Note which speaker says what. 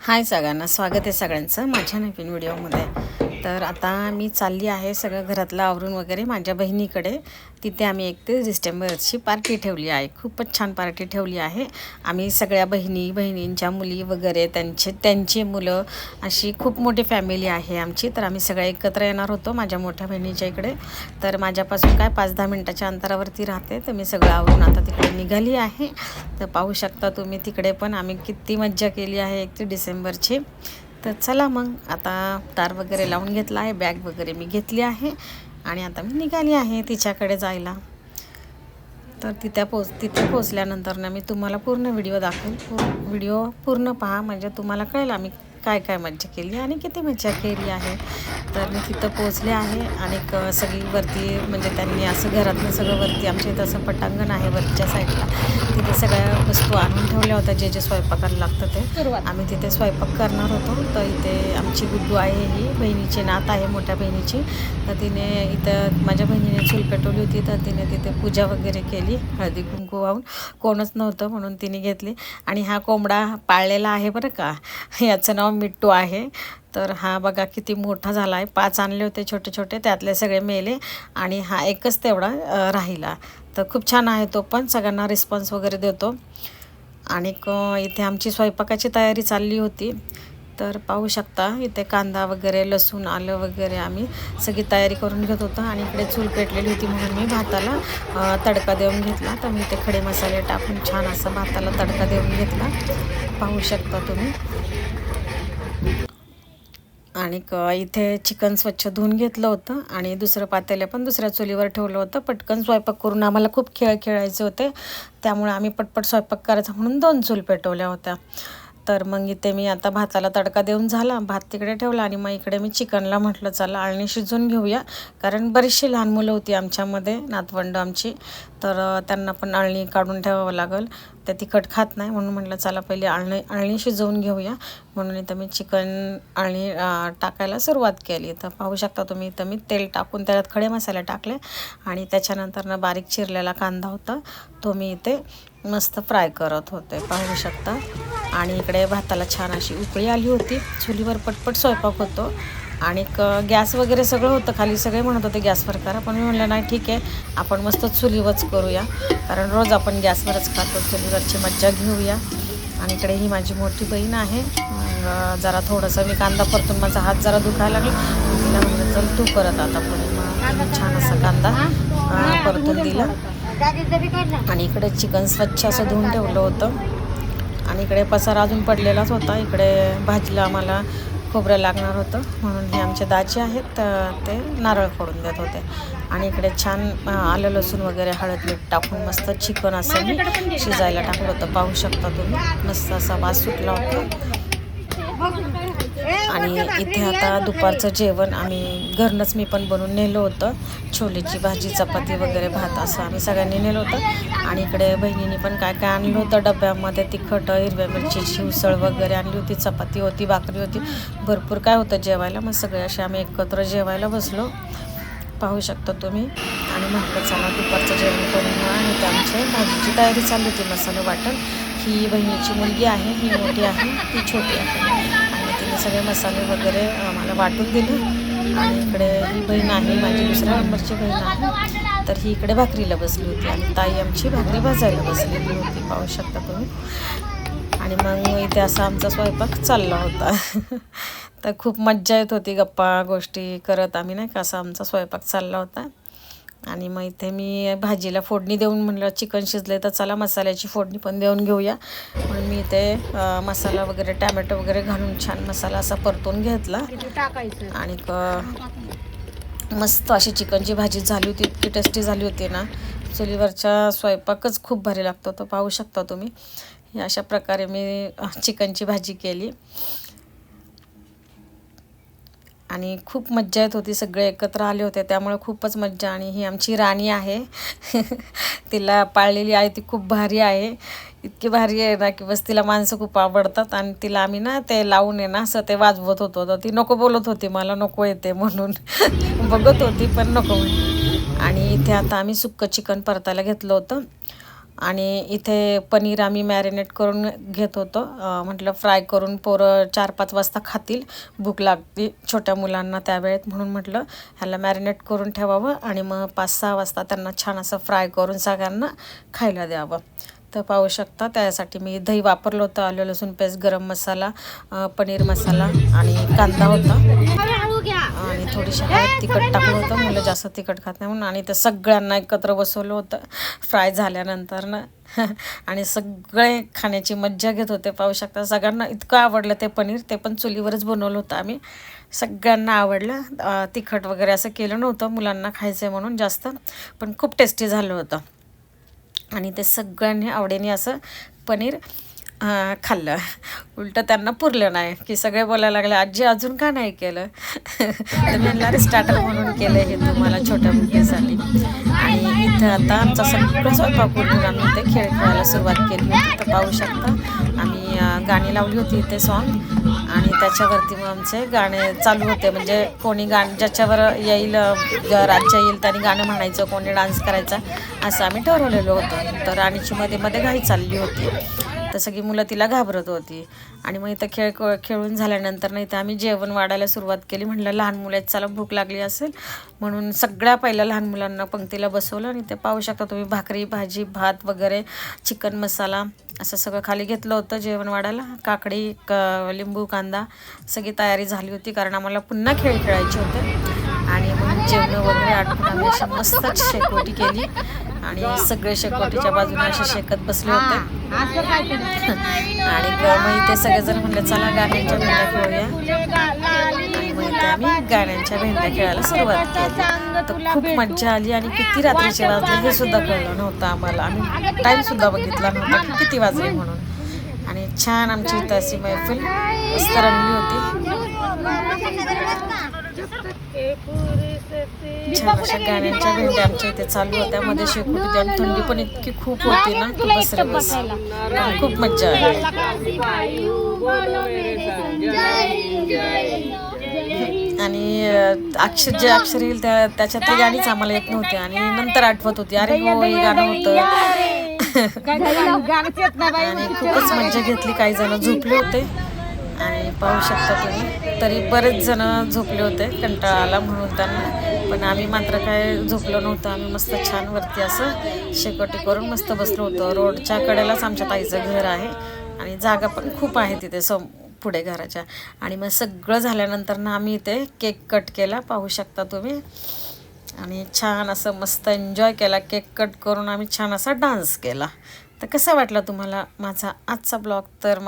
Speaker 1: हाय सगळ्यांना, स्वागत आहे सगळ्यांचं माझ्या नवीन व्हिडिओमध्ये. तर आता मी चालली आहे सगळं घरातलं आवरून वगैरे माझ्या बहिणीकडे. तिथे आम्ही 31 डिसेंबरची पार्टी ठेवली आहे. खूपच छान पार्टी ठेवली आहे. आम्ही सगळ्या बहिणींच्या मुली वगैरे त्यांची मुलं, अशी खूप मोठी फॅमिली आहे आमची. तर आम्ही सगळे एकत्र येणार होतो माझ्या मोठ्या बहिणीच्या इकडे. तर माझ्यापासून काय 5-10 मिनटाच्या अंतरावरती राहते. तर मी सगळं आवरून आता तिकडे निघाली आहे. तर पाहू शकता तुम्ही तिकडे पण आम्ही किती मज्जा केली आहे 31 डिसेंबरची. तर चला मग आता तार वगैरे लावून घेतला आहे, बॅग वगैरे मी घेतली आहे आणि आता मी निघाली आहे तिच्याकडे जायला. तर तिथे पोचल्यानंतर ना मी तुम्हाला पूर्ण व्हिडिओ दाखवेल. व्हिडिओ पूर्ण पहा, म्हणजे तुम्हाला कळेल आम्ही काय काय मज्जा केली आणि किती मज्जा केली आहे. तर मी तिथं पोचले आहे आणि सगळी वरती, म्हणजे त्यांनी असं घरातलं सगळं वरती, आमच्या इथं असं पटांगण आहे वरच्या साईडला. तिथे सगळ्या वस्तू आणून ठेवल्या होत्या, जे स्वयंपाकाला लागतं ते. आम्ही तिथे स्वयंपाक करणार होतो. तर इथे आमची गुड्डू आहे, ही बहिणीची नात आहे, मोठ्या बहिणीची. तर तिने इथं माझ्या बहिणीने चूल पेटवली होती. तर तिने तिथे पूजा वगैरे केली, हळदी कुंकू वाहून. कोणच नव्हतं म्हणून तिने घेतली. आणि हा कोंबडा पाळलेला आहे बरं का, याचं नाव मिट्टू आहे. तर हा बघा किती मोठा झाला आहे. 5 आणले होते छोटे छोटे, त्यातले सगळे मेले आणि हा एकच तेवढा राहिला. तर खूप छान आहे तो, पण सगळ्यांना रिस्पॉन्स वगैरे देतो. आणि इथे आमची स्वयंपाकाची तयारी चालली होती. तर पाहू शकता इथे कांदा वगैरे, लसूण, आलं वगैरे आम्ही सगळी तयारी करून घेत होतो. आणि इकडे चूल पेटलेली होती म्हणून मी भाताला तडका देऊन घेतला. तर मी ते खडे मसाले टाकून छान असा भाताला तडका देऊन घेतला, पाहू शकता तुम्ही. आणि इथे चिकन स्वच्छ धुवून घेतलं होतं आणि दुसरं पातेलं पण दुसऱ्या चुलीवर ठेवलं होतं. पटकन स्वयंपाक करून आम्हाला खूप खेळायचे होते, त्यामुळे आम्ही पटपट स्वयंपाक करायचा म्हणून 2 चूल पेटवल्या होत्या. तर मग इथे मी आता भाताला तडका देऊन झाला, भात तिकडे ठेवला आणि मग इकडे मी चिकनला म्हटलं चला अळणी शिजवून घेऊया. कारण बरीचशी लहान मुलं होती आमच्यामध्ये, नातवंड आमची. तर त्यांना पण अळणी काढून ठेवावं लागेल, त्या तिखट खात नाही. म्हणून म्हटलं चला पहिले अळणी शिजवून घेऊया. म्हणून इथं मी चिकन अळणी टाकायला सुरुवात केली. तर पाहू शकता तुम्ही, इथं मी तेल टाकून त्याच्यात खडे मसाले टाकले आणि त्याच्यानंतर बारीक चिरलेला कांदा होता, तो मी इथे मस्त फ्राय करत होते, पाहू शकता. आणि इकडे भाताला छान अशी उकळी आली होती. चुलीवर पटपट स्वयंपाक होतो आणि गॅस वगैरे सगळं होतं खाली. सगळे म्हणत होते गॅसवर करा, पण मी म्हणलं नाही ठीक आहे, आपण मस्त चुलीवरच करूया. कारण रोज आपण गॅसवरच खातो, चुलीवरची मज्जा घेऊया. आणि इकडे ही माझी मोठी बहीण आहे. जरा थोडंसं मी कांदा परतून माझा हात जरा दुखायला लागला. तिला म्हणलं चल तू करत आता पुढे. मग छान असा कांदा परतून दिला. आणि इकडे चिकन स्वच्छ असं धुवून ठेवलं होतं. आणि इकडे पसारा अजून पडलेलाच होता. इकडे भाजीला आम्हाला खोबरं लागणार होतं, म्हणून हे आमचे दाजी आहेत, तर ते नारळ फोडून देत होते. आणि इकडे छान आलं लसूण वगैरे हळद मीठ टाकून मस्त चिकन असं मी शिजायला टाकलं होतं, पाहू शकता तुम्ही. मस्त असा वास सुटला होता. आणि इथे आता दुपारचं जेवण आम्ही घरनंच मी पण बनवून नेलं होतं. छोलेची भाजी, चपाती वगैरे, भात असं आम्ही सगळ्यांनी नेलं होतं. आणि इकडे बहिणीने पण काय काय आणलं होतं डब्यामध्ये, तिखट, हिरव्या मिरचीची उसळ वगैरे आणली होती, चपाती होती, भाकरी होती, भरपूर काय होतं जेवायला. मग सगळे असे आम्ही एकत्र जेवायला बसलो, पाहू शकता तुम्ही. आणि म्हटलं चला दुपारचं जेवण करून. आणि त्या आमच्या भाजीची तयारी चालली होती, मसाले वाटण. ही बहिणीची मुलगी आहे, ही मोठी आहे, ती छोटी आहे. आणि तिने सगळे मसाले वगैरे मला वाटून दिले. आणि इकडे ही बहीण आहे माझी, दुसऱ्या नंबरची बहीण आहे. तर ही इकडे भाकरीला बसली होती आणि ताई आमची भाकरी भाजायला बसलेली होती, पाहू शकता तुम्ही. आणि मग इथे असा आमचा स्वयंपाक चालला होता. तर खूप मज्जा येत होती, गप्पा गोष्टी करत आम्ही, नाही का, असा आमचा स्वयंपाक चालला होता. आणि मग इथे मी भाजीला फोडणी देऊन म्हणलं चिकन शिजले तर चला मसाल्याची फोडणी पण देऊन घेऊया. म्हणून मी इथे मसाला वगैरे, टॅमॅटो वगैरे घालून छान मसाला असा परतून घेतला. आणि मस्त अशी चिकनची भाजी झाली होती, इतकी टेस्टी झाली होती ना. चुलीवरचा स्वयंपाकच खूप भारी लागतो, तो पाहू शकता तुम्ही. अशा प्रकारे मी चिकनची भाजी केली आणि खूप मज्जा येत होती. सगळे एकत्र आले होते, त्यामुळे खूपच मज्जा. आणि ही आमची राणी आहे. तिला पाळलेली आहे, ती खूप भारी आहे, इतकी भारी आहे ना की बस. तिला माणसं खूप आवडतात. आणि तिला आम्ही ना ते लावून आहे ना असं ते वाजवत होतो, तर ती नको बोलत होती, मला नको येते म्हणून. बघत होती पण नको. आणि इथे आता आम्ही सुक्कं चिकन परतायला घेतलं होतं. आणि इथे पनीर आम्ही मॅरिनेट करून घेत होतो. म्हटलं फ्राय करून पोरं 4-5 वाजता खातील, भूक लागते छोट्या मुलांना त्यावेळेत, म्हणून म्हटलं ह्याला मॅरिनेट करून ठेवावं आणि मग 5-6 वाजता त्यांना छान असं फ्राय करून सगळ्यांना खायला द्यावं. तर पाहू शकता त्यासाठी मी दही वापरलं होतं, आलं लसूण पेस्ट, गरम मसाला, पनीर मसाला आणि कांदा होता आणि थोडीशी हळद तिखट टाकलं होतं, मुलं जास्त तिखट खात नाही म्हणून. आणि ते सगळ्यांना एकत्र बसवलं होतं फ्राय झाल्यानंतर ना आणि सगळे खाण्याची मज्जा घेत होते. पाहू शकता सगळ्यांना इतकं आवडलं ते पनीर, ते पण चुलीवरच बनवलं होतं आम्ही. सगळ्यांना आवडलं. तिखट वगैरे असं केलं नव्हतं मुलांना खायचं म्हणून जास्त, पण खूप टेस्टी झालं होतं आणि ते सगळ्यांनी आवडीने असं पनीर खाल्लं. उलटं त्यांना पुरलं नाही की सगळे बोलायला लागले, आजी अजून का नाही केलं? तर म्हणलं स्टार्टर म्हणून केलं हे तुम्हाला छोट्या मुलीसाठी. आणि इथं आता आमचा सगळं स्वयंपाक करून आम्ही इथे खेळ खेळायला सुरुवात केली होती. तर पाहू शकता आम्ही गाणी लावली होती इथे सॉन्ग आणि त्याच्यावरती मग आमचे गाणे चालू होते. म्हणजे कोणी ज्याच्यावर येईल राज्य येईल त्यांनी गाणं म्हणायचं, कोणी डान्स करायचा असं आम्ही ठरवलेलं होतं. तर राणीची मध्ये मध्ये घाई चालली होती, तर सगळी मुलं तिला घाबरत होती. आणि मग इथं खेळून झाल्यानंतर नाही तर आम्ही जेवण वाढायला सुरुवात केली. म्हटलं लहान मुलं आहेत, चला भूक लागली असेल म्हणून सगळ्या पहिल्या लहान मुलांना पंक्तीला बसवलं. आणि ते पाहू शकता तुम्ही भाकरी, भाजी, भात वगैरे, चिकन मसाला असं सगळं खाली घेतलं होतं जेवण वाढायला. काकडी, लिंबू, कांदा सगळी तयारी झाली होती कारण आम्हाला पुन्हा खेळ खेळायचे होते. आणि मग जेवण वगैरे आटपून आम्ही अशी मस्त शेकोटी केली आणि सगळे शेकोटीच्या बाजूने असे शेकत बसले होते. आणि मग इथे सगळेजण म्हणले चला गाण्यांच्या भेंड्या खेळूया आणि मग इथे आम्ही गाण्यांच्या भेंड्या खेळायला सुरुवात केली. तर खूप मज्जा आली आणि किती रात्रीचे वाजले हे सुद्धा कळलं नव्हतं आम्हाला. आम्ही टाईमसुद्धा बघितला नव्हता की किती वाजले म्हणून. आणि छान आमची इथं अशी मैफिल मस्त रंगली होती. छान अशा गाण्यांच्या भेंड्या आमच्या इथे चालू होत्या. मध्ये शेकूट होती आणि थंडी पण इतकी खूप होती ना की बस रे बस, खूप मज्जा आली. आणि जे अक्षर येईल त्याच्यात ते गाणीच आम्हाला येत नव्हते आणि नंतर आठवत होती, अरे हो हे गाणं होतं. आणि खूपच मज्जा घेतली. काही जण झोपले होते आणि पाहू शकता तुम्ही तरी बरेच जण झोपले होते, कंटाळा आला म्हणून त्यांना. पण आम्ही मात्र काय झोपलो नव्हतं. आम्ही मस्त छान वरती असं शेकोटी करून मस्त बसलो होतो. रोडच्या कडेलाच आमच्या ताईचं घर आहे आणि जागा पण खूप आहे तिथे पुढे घराच्या. आणि मग सगळं झाल्यानंतर ना आम्ही इथे केक कट केला, पाहू शकता तुम्ही. आणि छान असं मस्त एन्जॉय केला. केक कट करून आम्ही छान असा डान्स केला. तर कसा वाटला तुम्हाला माझा आजचा ब्लॉग? तर